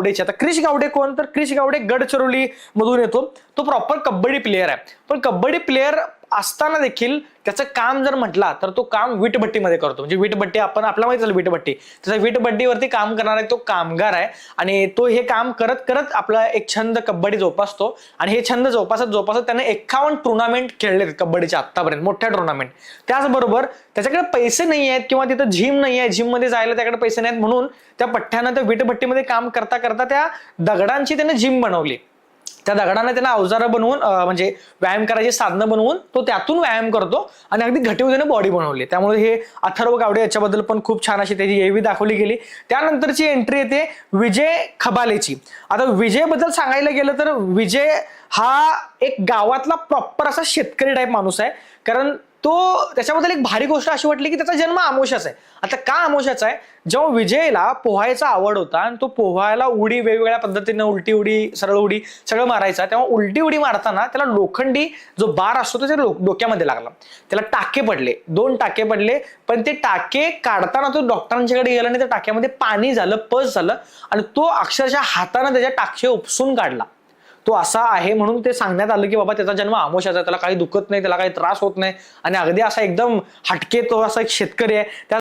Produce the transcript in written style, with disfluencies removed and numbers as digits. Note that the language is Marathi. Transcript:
गावडेची. आता क्रिश गावडे कोण, तर क्रिश गावडे गडचिरोली मधून येतो. तो प्रॉपर कबड्डी प्लेअर आहे, पण कबड्डी प्लेअर असताना देखील त्याचं काम जर म्हटला तर तो काम वीटभट्टीमध्ये करतो. म्हणजे वीटभट्टी आपण आपल्याला माहिती झालं वीटभट्टी, त्याचा वीटभट्टीवरती काम करणारा तो कामगार आहे आणि तो हे काम करत करत आपला एक छंद कबड्डी जोपासतो. आणि हे छंद जोपासत जोपासत त्याने 51 टुर्नामेंट खेळले कबड्डीच्या आतापर्यंत, मोठ्या टुर्नामेंट. त्याचबरोबर त्याच्याकडे पैसे नाही आहेत किंवा तिथं जिम नाही आहे, जिम मध्ये जायला त्याकडे पैसे नाहीत, म्हणून त्या पठ्ठ्यानं त्या वीटभट्टीमध्ये काम करता करता त्या दगडांची त्याने जिम बनवली. त्या दगडांना त्यांना अवजारं बनवून म्हणजे व्यायाम करायची साधनं बनवून तो त्यातून व्यायाम करतो आणि अगदी घटीव त्याने बॉडी बनवली. त्यामुळे हे अथर्व गावडे याच्याबद्दल पण खूप छान अशी त्याची एवी दाखवली गेली. त्यानंतरची एंट्री येते विजय खबालेची. आता विजय बद्दल सांगायला गेलं तर विजय हा एक गावातला प्रॉपर असा शेतकरी टाईप माणूस आहे. कारण तो त्याच्याबद्दल एक भारी गोष्ट अशी वाटली की त्याचा जन्म आमोशाचा आहे. आता का आमोशाचा आहे, जेव्हा विजयला पोहायचा आवड होता आणि तो पोहायला उडी वेगवेगळ्या पद्धतीने उलटी उडी सरळ उडी सगळं मारायचा, तेव्हा उलटी उडी मारताना त्याला लोखंडी जो बार असतो तो त्याच्या डोक्यामध्ये लागला. त्याला टाके पडले, 2 टाके पडले. पण ते टाके काढताना तो डॉक्टरांच्याकडे गेला आणि त्या टाक्यामध्ये पाणी झालं, पस झालं आणि तो अक्षरशः हाताने त्याच्या टाके उपसून काढला. तो असा आहे म्हणून ते सांगण्यात आलं की बाबा त्याचा जन्म आमोशाचा, त्याला काही दुखत नाही, त्याला काही त्रास होत नाही आणि अगदी असा एकदम हटके तो असा एक शेतकरी आहे.